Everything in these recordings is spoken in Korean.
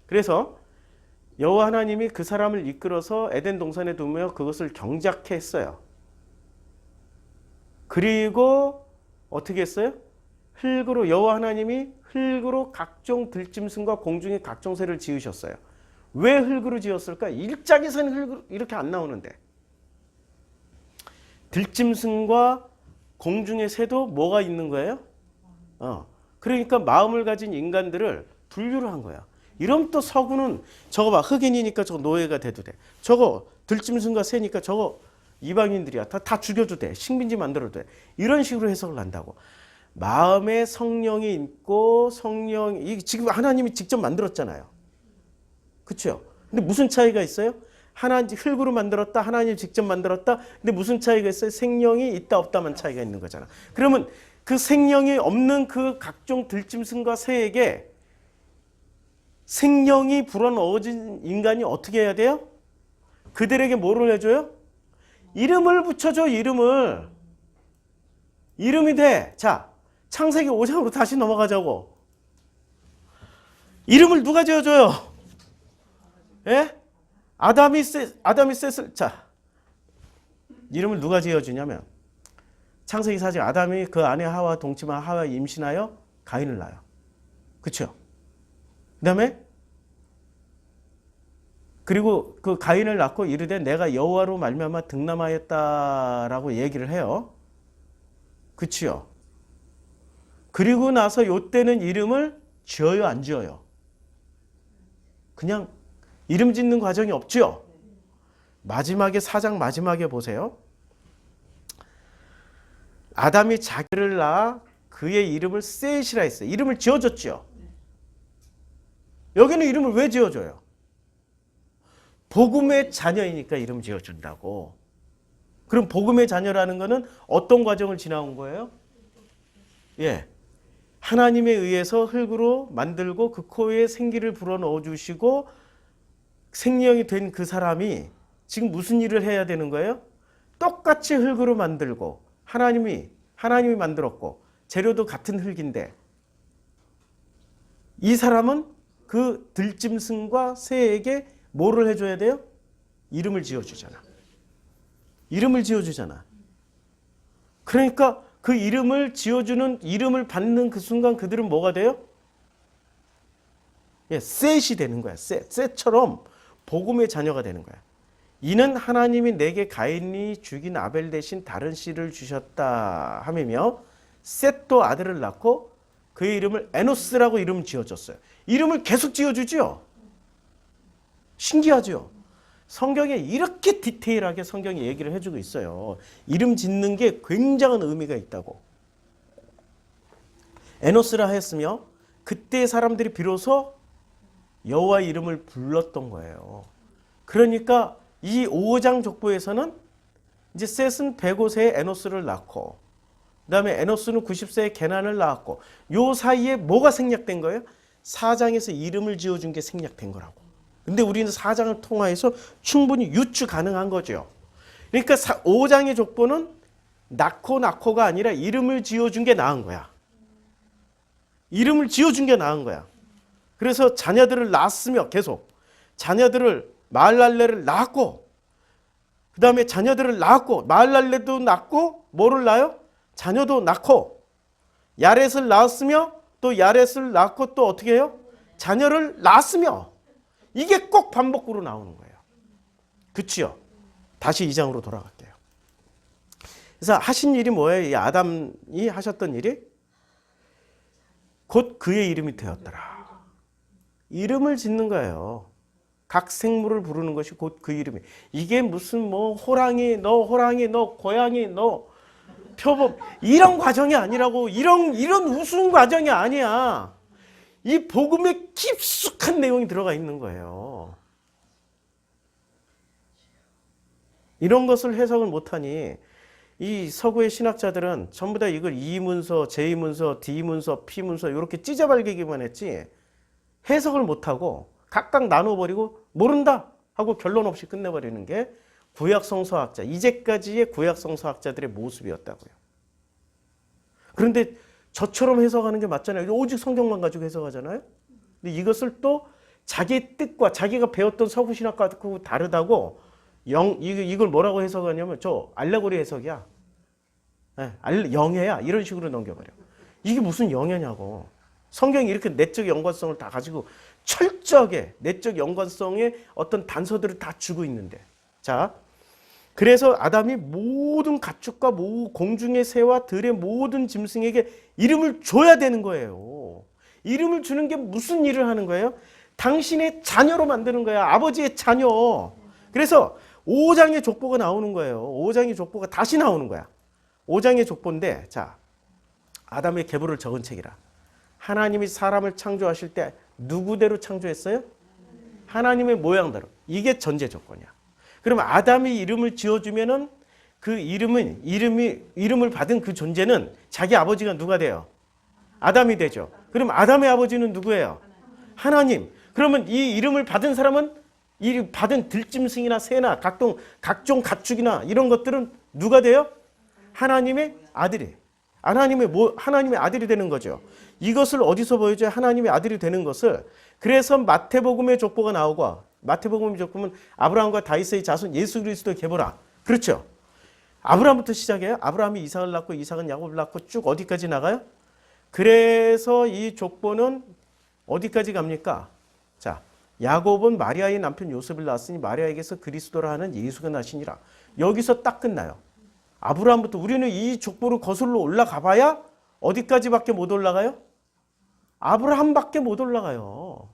그래서 여호와 하나님이 그 사람을 이끌어서 에덴 동산에 두며 그것을 경작케 했어요. 그리고 어떻게 했어요? 흙으로 여호와 하나님이 흙으로 각종 들짐승과 공중의 각종 새를 지으셨어요. 왜 흙으로 지었을까? 일장에서는 흙으로 이렇게 안 나오는데. 들짐승과 공중의 새도 뭐가 있는 거예요? 그러니까 마음을 가진 인간들을 분류를 한 거야. 이러면 또 서구는 저거 봐, 흑인이니까 저거 노예가 돼도 돼. 저거 들짐승과 새니까 저거 이방인들이야. 다 죽여도 돼. 식민지 만들어도 돼. 이런 식으로 해석을 한다고. 마음에 성령이 있고 성령이 지금 하나님이 직접 만들었잖아요. 그렇죠? 근데 무슨 차이가 있어요? 하나님 흙으로 만들었다. 하나님 직접 만들었다. 근데 무슨 차이가 있어요? 생명이 있다 없다만 차이가 있는 거잖아. 그러면 그 생명이 없는 그 각종 들짐승과 새에게 생명이 불어넣어진 인간이 어떻게 해야 돼요? 그들에게 뭐를 해줘요? 이름을 붙여줘. 이름을. 이름이 돼. 자, 창세기 5장으로 다시 넘어가자고. 이름을 누가 지어줘요? 예? 아담이 셋을, 자, 이름을 누가 지어주냐면, 창세기 4장 아담이 그 아내 하와 동침한 하와 임신하여 가인을 낳아요. 그쵸? 그 다음에, 그리고 그 가인을 낳고 이르되 내가 여호와로 말미암아 득남하였다라고 얘기를 해요. 그치요? 그리고 나서 요때는 이름을 지어요, 안 지어요? 그냥 이름 짓는 과정이 없죠? 마지막에 4장 마지막에 보세요. 아담이 자기를 낳아 그의 이름을 셋이라 했어요. 이름을 지어줬죠? 여기는 이름을 왜 지어줘요? 복음의 자녀이니까 이름 지어준다고. 그럼 복음의 자녀라는 거는 어떤 과정을 지나온 거예요? 예. 하나님에 의해서 흙으로 만들고 그 코에 생기를 불어넣어 주시고 생명이 된 그 사람이 지금 무슨 일을 해야 되는 거예요? 똑같이 흙으로 만들고 하나님이 만들었고 재료도 같은 흙인데 이 사람은 그 들짐승과 새에게 뭐를 해줘야 돼요? 이름을 지어주잖아. 이름을 지어주잖아. 그러니까 그 이름을 지어주는, 이름을 받는 그 순간 그들은 뭐가 돼요? 예, 셋이 되는 거야. 셋처럼 복음의 자녀가 되는 거야. 이는 하나님이 내게 가인이 죽인 아벨 대신 다른 씨를 주셨다 하며 셋도 아들을 낳고 그의 이름을 에노스라고 이름 지어줬어요. 이름을 계속 지어주죠. 신기하죠. 성경에 이렇게 디테일하게 성경이 얘기를 해주고 있어요. 이름 짓는 게 굉장한 의미가 있다고. 에노스라 했으며 그때 사람들이 비로소 여호와의 이름을 불렀던 거예요. 그러니까 이 5장 족보에서는 이제 셋은 105세에 에노스를 낳고 그 다음에 에노스는 90세에 게난을 낳았고 요 사이에 뭐가 생략된 거예요? 4장에서 이름을 지어준 게 생략된 거라고. 근데 우리는 4장을 통화해서 충분히 유추 가능한 거죠. 그러니까 5장의 족보는 낳고가 아니라 이름을 지어준 게 나은 거야. 이름을 지어준 게 나은 거야. 그래서 자녀들을 낳았으며 계속 자녀들을 마할랄레를 낳았고 그 다음에 자녀들을 낳았고 마할랄레도 낳고 뭐를 낳아요? 자녀도 낳고 야렛을 낳았으며 또 야렛을 낳고 또 어떻게 해요? 자녀를 낳았으며 이게 꼭 반복으로 나오는 거예요. 그치요? 다시 2장으로 돌아갈게요. 그래서 하신 일이 뭐예요? 이 아담이 하셨던 일이? 곧 그의 이름이 되었더라. 이름을 짓는 거예요. 각 생물을 부르는 것이 곧 그 이름이. 이게 무슨 뭐 호랑이, 너 고양이, 너 표범 이런 과정이 아니라고. 이런 우스운 과정이 아니야. 이 복음에 깊숙한 내용이 들어가 있는 거예요. 이런 것을 해석을 못하니 이 서구의 신학자들은 전부 다 이걸 이문서, 제이문서, D문서, P문서 이렇게 찢어발기기만 했지 해석을 못하고 각각 나눠버리고 모른다 하고 결론 없이 끝내버리는 게 구약성서학자, 이제까지의 구약성서학자들의 모습이었다고요. 그런데 저처럼 해석하는 게 맞잖아요. 오직 성경만 가지고 해석하잖아요. 근데 이것을 또 자기 뜻과 자기가 배웠던 서구신학과하고 다르다고 이걸 뭐라고 해석하냐면 저 알레고리 해석이야. 네, 영예야. 이런 식으로 넘겨버려. 이게 무슨 영예냐고. 성경이 이렇게 내적 연관성을 다 가지고 철저하게 내적 연관성의 어떤 단서들을 다 주고 있는데. 자, 그래서 아담이 모든 가축과 공중의 새와 들의 모든 짐승에게 이름을 줘야 되는 거예요. 이름을 주는 게 무슨 일을 하는 거예요? 당신의 자녀로 만드는 거야. 아버지의 자녀. 그래서 5장의 족보가 나오는 거예요. 5장의 족보가 다시 나오는 거야. 5장의 족보인데, 자, 아담의 계보를 적은 책이라. 하나님이 사람을 창조하실 때 누구대로 창조했어요? 하나님의 모양대로. 이게 전제 조건이야. 그럼 아담이 이름을 지어주면은 그 이름을 받은 그 존재는 자기 아버지가 누가 돼요? 아담이 되죠. 그럼 아담의 아버지는 누구예요? 하나님. 그러면 이 이름을 받은 사람은 이 받은 들짐승이나 새나 각종 가축이나 이런 것들은 누가 돼요? 하나님의 아들이. 하나님의 아들이 되는 거죠. 이것을 어디서 보여줘요? 하나님의 아들이 되는 것을. 그래서 마태복음의 족보가 나오고, 마태복음의 족보는 아브라함과 다윗의 자손 예수 그리스도의 계보라. 그렇죠? 아브라함부터 시작해요. 아브라함이 이삭을 낳고 이삭은 야곱을 낳고 쭉 어디까지 나가요? 그래서 이 족보는 어디까지 갑니까? 자, 야곱은 마리아의 남편 요셉을 낳았으니 마리아에게서 그리스도라 하는 예수가 나시니라. 여기서 딱 끝나요. 아브라함부터 우리는 이 족보를 거슬러 올라가 봐야 어디까지밖에 못 올라가요? 아브라함밖에 못 올라가요.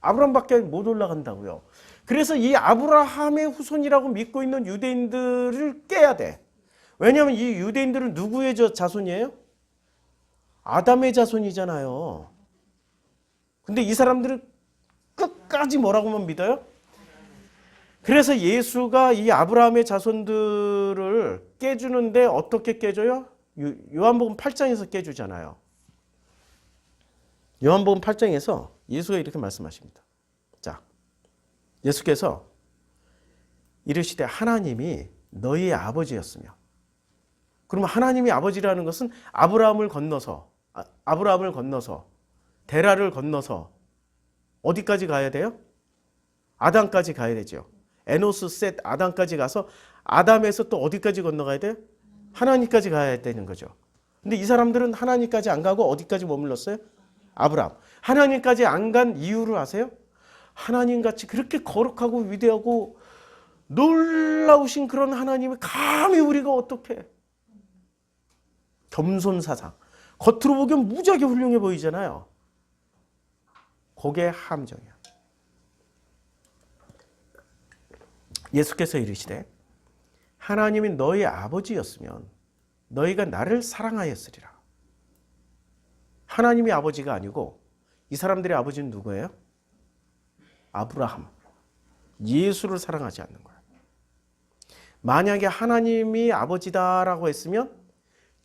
아브라함밖에 못 올라간다고요. 그래서 이 아브라함의 후손이라고 믿고 있는 유대인들을 깨야 돼. 왜냐하면 이 유대인들은 누구의 자손이에요? 아담의 자손이잖아요. 근데 이 사람들은 끝까지 뭐라고만 믿어요? 그래서 예수가 이 아브라함의 자손들을 깨주는데 어떻게 깨줘요? 요한복음 8장에서 깨주잖아요. 요한복음 8장에서 예수가 이렇게 말씀하십니다. 자, 예수께서 이르시되 하나님이 너희의 아버지였으며, 그러면 하나님이 아버지라는 것은 아브라함을 건너서 데라를 건너서 어디까지 가야 돼요? 아담까지 가야 되죠. 에노스, 셋, 아담까지 가서 아담에서 또 어디까지 건너가야 돼요? 하나님까지 가야 되는 거죠. 근데 이 사람들은 하나님까지 안 가고 어디까지 머물렀어요? 아브라함. 하나님까지 안 간 이유를 아세요? 하나님같이 그렇게 거룩하고 위대하고 놀라우신 그런 하나님을 감히 우리가 어떻게 겸손사상. 겉으로 보기엔 무지하게 훌륭해 보이잖아요. 그게 함정이야. 예수께서 이르시되 하나님이 너희 아버지였으면 너희가 나를 사랑하였으리라. 하나님이 아버지가 아니고 이 사람들의 아버지는 누구예요? 아브라함. 예수를 사랑하지 않는 거야. 만약에 하나님이 아버지다라고 했으면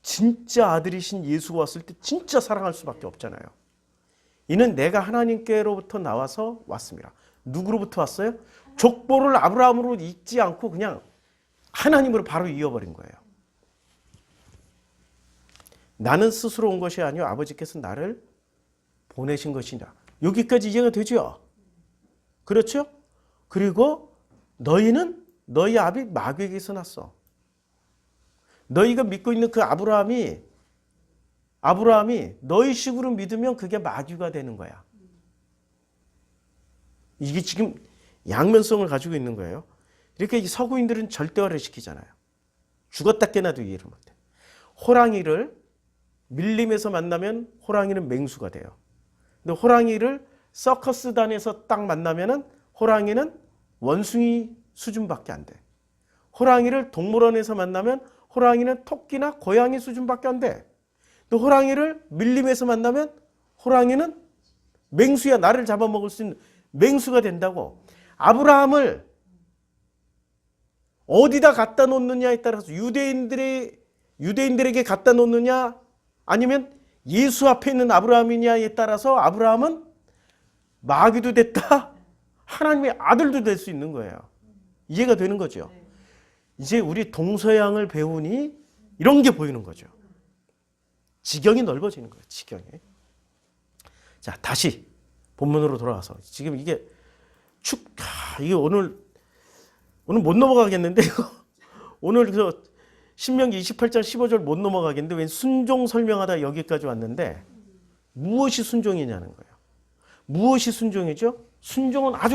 진짜 아들이신 예수가 왔을 때 진짜 사랑할 수밖에 없잖아요. 이는 내가 하나님께로부터 나와서 왔습니다. 누구로부터 왔어요? 족보를 아브라함으로 잇지 않고 그냥 하나님으로 바로 이어버린 거예요. 나는 스스로 온 것이 아니요 아버지께서 나를 보내신 것이냐. 여기까지 이해가 되죠? 그렇죠? 그리고 너희는 너희 아비 마귀에게서 났어. 너희가 믿고 있는 그 아브라함이 너희 식으로 믿으면 그게 마귀가 되는 거야. 이게 지금 양면성을 가지고 있는 거예요. 이렇게 서구인들은 절대화를 시키잖아요. 죽었다 깨나도 이해를 못해. 호랑이를 밀림에서 만나면 호랑이는 맹수가 돼요. 근데 호랑이를 서커스단에서 딱 만나면은 호랑이는 원숭이 수준밖에 안 돼. 호랑이를 동물원에서 만나면 호랑이는 토끼나 고양이 수준밖에 안 돼. 또 호랑이를 밀림에서 만나면 호랑이는 맹수야. 나를 잡아먹을 수 있는 맹수가 된다고. 아브라함을 어디다 갖다 놓느냐에 따라서 유대인들에게 갖다 놓느냐 아니면 예수 앞에 있는 아브라함이냐에 따라서 아브라함은 마귀도 됐다. 하나님의 아들도 될 수 있는 거예요. 이해가 되는 거죠. 이제 우리 동서양을 배우니 이런 게 보이는 거죠. 지경이 넓어지는 거예요. 지경이. 자, 다시 본문으로 돌아와서 지금 이게 이게 오늘 못 넘어가겠는데 이거 오늘 그 신명기 28장 15절 못 넘어가겠는데 왜 순종 설명하다 여기까지 왔는데 무엇이 순종이냐는 거예요. 무엇이 순종이죠? 순종은 아주